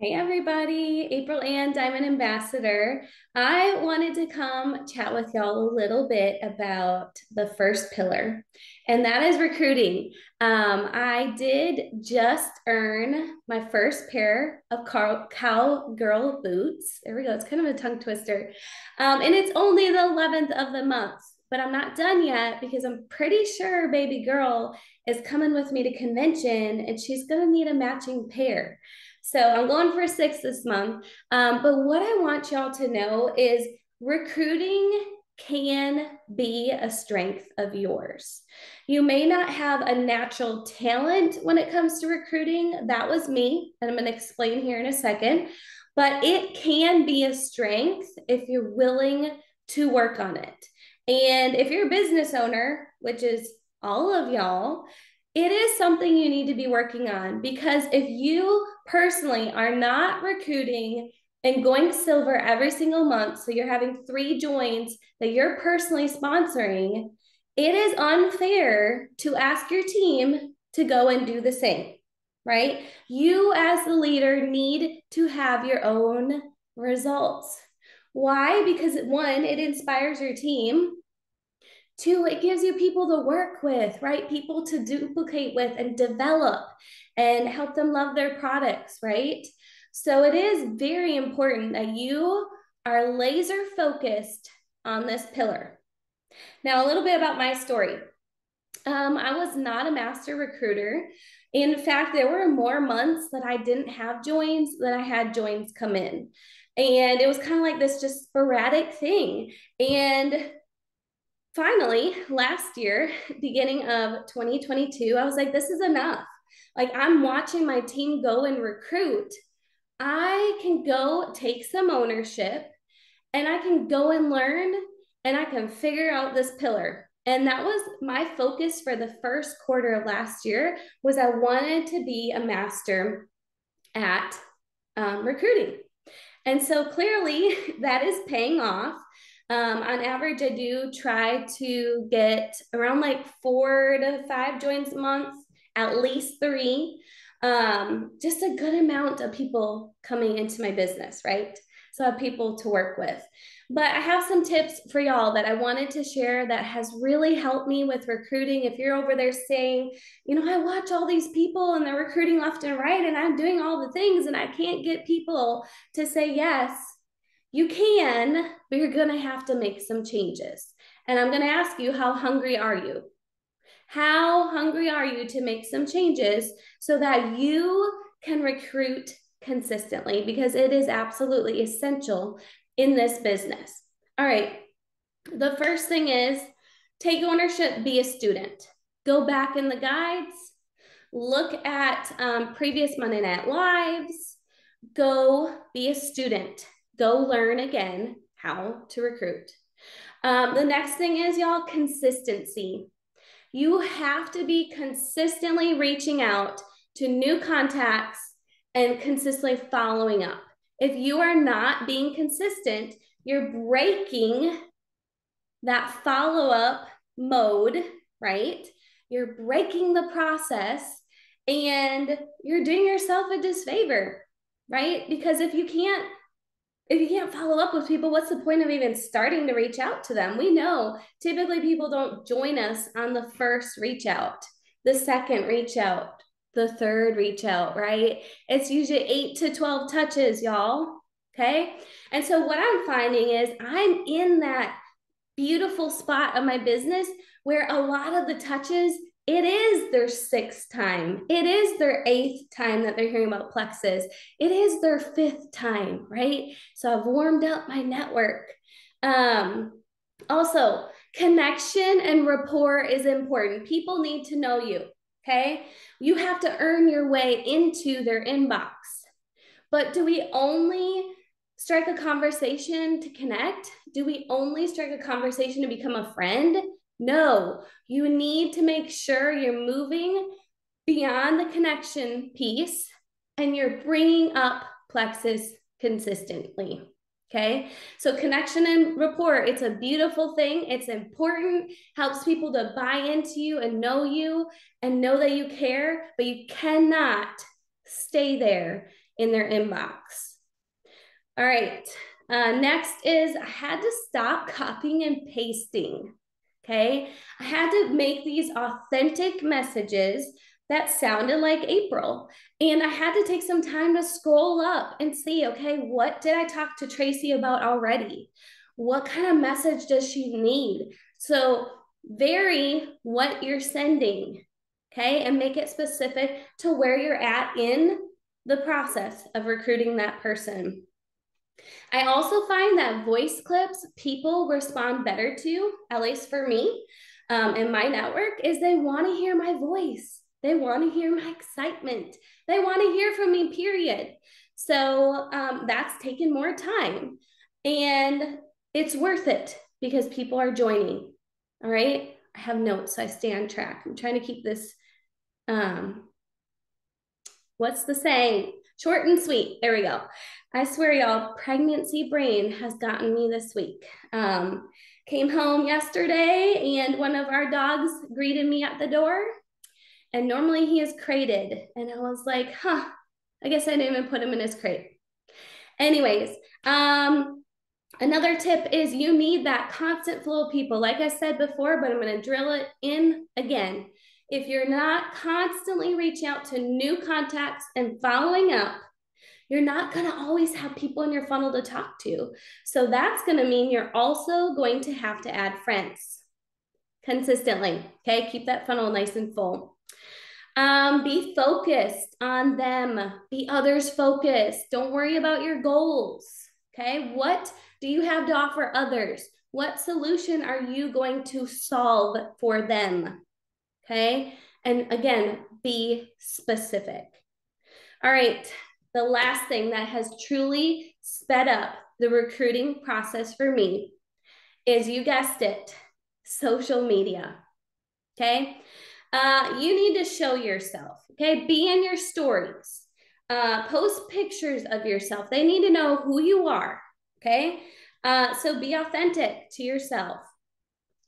Hey everybody, April Ann, Diamond Ambassador. I wanted to come chat with y'all a little bit about the first pillar, and that is recruiting. I did just earn my first pair of cowgirl boots. There we go. It's kind of a tongue twister. And it's only the 11th of the month, but I'm not done yet because I'm pretty sure baby girl is coming with me to convention and she's going to need a matching pair. So I'm going for 6 this month. But what I want y'all to know is recruiting can be a strength of yours. You may not have a natural talent when it comes to recruiting. That was me, and I'm going to explain here in a second. But it can be a strength if you're willing to work on it. And if you're a business owner, which is all of y'all, it is something you need to be working on because if you personally are not recruiting and going silver every single month, so you're having 3 joins that you're personally sponsoring, it is unfair to ask your team to go and do the same, right? You, as the leader, need to have your own results. Why? Because one, it inspires your team. Two, it gives you people to work with, right? People to duplicate with and develop and help them love their products, right? So it is very important that you are laser focused on this pillar. Now, a little bit about my story. I was not a master recruiter. In fact, there were more months that I didn't have joins than I had joins come in. And it was kind of like this just sporadic thing. And finally, last year, beginning of 2022, I was like, this is enough. Like, I'm watching my team go and recruit. I can go take some ownership and I can go and learn and I can figure out this pillar. And that was my focus for the first quarter of last year was I wanted to be a master at recruiting. And so clearly that is paying off. On average, I do try to get around like 4 to 5 joins a month, at least 3. Just a good amount of people coming into my business, right? So I have people to work with. But I have some tips for y'all that I wanted to share that has really helped me with recruiting. If you're over there saying, I watch all these people and they're recruiting left and right, and I'm doing all the things and I can't get people to say yes, you can, but you're going to have to make some changes. And I'm going to ask you, how hungry are you? How hungry are you to make some changes so that you can recruit consistently? Because it is absolutely essential in this business. All right. The first thing is take ownership, be a student. Go back in the guides, look at previous Monday Night Lives, go be a student, go learn again how to recruit. The next thing is, y'all, consistency. You have to be consistently reaching out to new contacts and consistently following up. If you are not being consistent, you're breaking that follow-up mode, right? You're breaking the process and you're doing yourself a disfavor, right? Because if you can't follow up with people, what's the point of even starting to reach out to them? We know typically people don't join us on the first reach out, the second reach out, the third reach out, right? It's usually 8 to 12 touches, y'all. Okay. And so what I'm finding is I'm in that beautiful spot of my business where a lot of the touches, it is their 6th time. It is their 8th time that they're hearing about Plexus. It is their 5th time, right? So I've warmed up my network. Also, connection and rapport is important. People need to know you, okay? You have to earn your way into their inbox. But do we only strike a conversation to connect? Do we only strike a conversation to become a friend? No, you need to make sure you're moving beyond the connection piece and you're bringing up Plexus consistently. Okay, so connection and rapport, it's a beautiful thing. It's important, helps people to buy into you and know that you care, but you cannot stay there in their inbox. All right. Next is I had to stop copying and pasting. Okay. I had to make these authentic messages that sounded like April. And I had to take some time to scroll up and see, okay, what did I talk to Tracy about already? What kind of message does she need? So vary what you're sending, okay, and make it specific to where you're at in the process of recruiting that person. I also find that voice clips people respond better to, at least for me, in my network, is they want to hear my voice. They want to hear my excitement. They want to hear from me, period. So that's taken more time. And it's worth it because people are joining. All right. I have notes, so I stay on track. I'm trying to keep this, what's the saying? Short and sweet. There we go. I swear, y'all, pregnancy brain has gotten me this week. Came home yesterday and one of our dogs greeted me at the door. And normally he is crated. And I was like, I guess I didn't even put him in his crate. Anyways, another tip is you need that constant flow of people. Like I said before, but I'm going to drill it in again. If you're not constantly reaching out to new contacts and following up, you're not going to always have people in your funnel to talk to. So that's going to mean you're also going to have to add friends consistently. Okay, keep that funnel nice and full. Be focused on them. Be others focused. Don't worry about your goals. Okay, what do you have to offer others? What solution are you going to solve for them? Okay, and again, be specific. All right, the last thing that has truly sped up the recruiting process for me is, you guessed it, social media. Okay, you need to show yourself. Okay, be in your stories. Post pictures of yourself. They need to know who you are. Okay, so be authentic to yourself.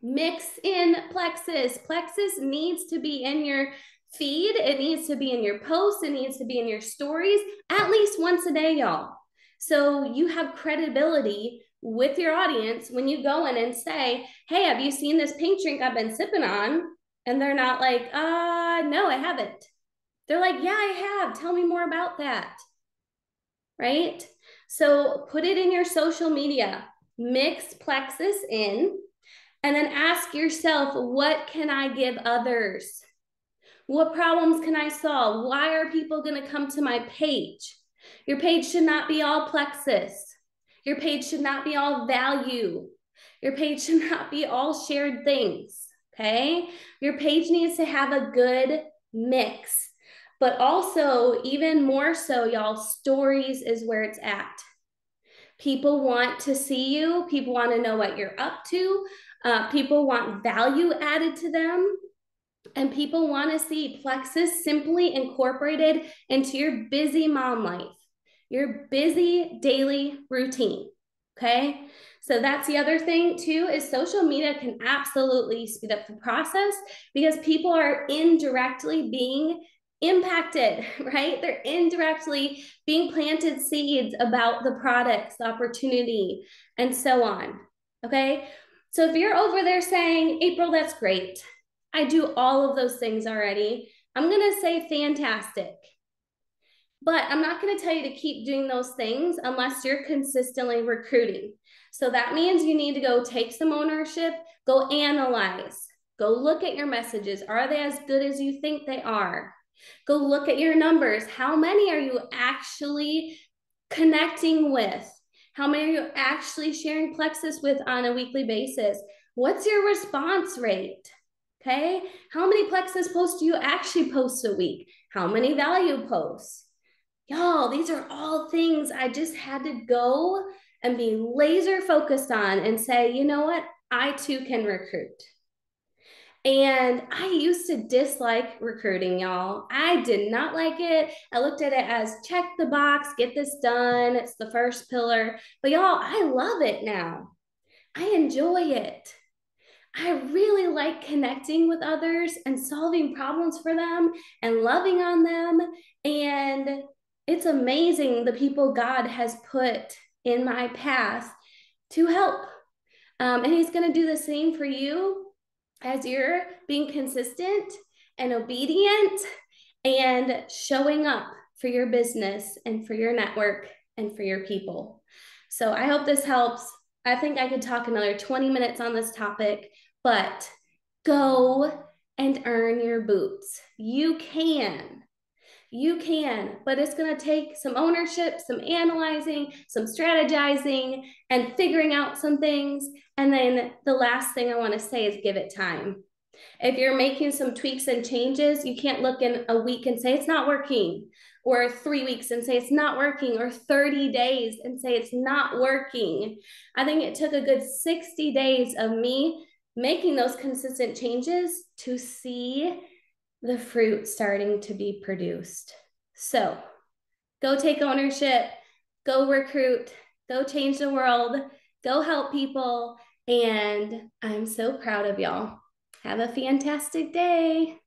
Mix in Plexus. Plexus needs to be in your feed. It needs to be in your posts. It needs to be in your stories at least once a day, y'all. So you have credibility with your audience when you go in and say, hey, have you seen this pink drink I've been sipping on? And they're not like, no, I haven't. They're like, yeah, I have. Tell me more about that. Right? So put it in your social media. Mix Plexus in. And then ask yourself, what can I give others? What problems can I solve? Why are people going to come to my page? Your page should not be all Plexus. Your page should not be all value. Your page should not be all shared things, okay? Your page needs to have a good mix. But also, even more so, y'all, stories is where it's at. People want to see you. People want to know what you're up to. People want value added to them. And people want to see Plexus simply incorporated into your busy mom life, your busy daily routine. Okay. So that's the other thing too, is social media can absolutely speed up the process because people are indirectly being impacted, right? They're indirectly being planted seeds about the products, the opportunity, and so on. Okay. So if you're over there saying, April, that's great, I do all of those things already, I'm going to say fantastic. But I'm not going to tell you to keep doing those things unless you're consistently recruiting. So that means you need to go take some ownership, go analyze, go look at your messages. Are they as good as you think they are? Go look at your numbers. How many are you actually connecting with? How many are you actually sharing Plexus with on a weekly basis? What's your response rate? Okay. How many Plexus posts do you actually post a week? How many value posts? Y'all, these are all things I just had to go and be laser focused on and say, you know what? I too can recruit. And I used to dislike recruiting, y'all. I did not like it. I looked at it as check the box, get this done. It's the first pillar. But y'all, I love it now. I enjoy it. I really like connecting with others and solving problems for them and loving on them. And It's amazing the people God has put in my path to help. And He's going to do the same for you as you're being consistent and obedient and showing up for your business and for your network and for your people. So I hope this helps. I think I could talk another 20 minutes on this topic, but go and earn your boots. You can. You can, but it's going to take some ownership, some analyzing, some strategizing, and figuring out some things. And then the last thing I want to say is give it time. If you're making some tweaks and changes, you can't look in a week and say it's not working, or 3 weeks and say it's not working, or 30 days and say it's not working. I think it took a good 60 days of me making those consistent changes to see the fruit starting to be produced. So go take ownership, go recruit, go change the world, go help people. And I'm so proud of y'all. Have a fantastic day.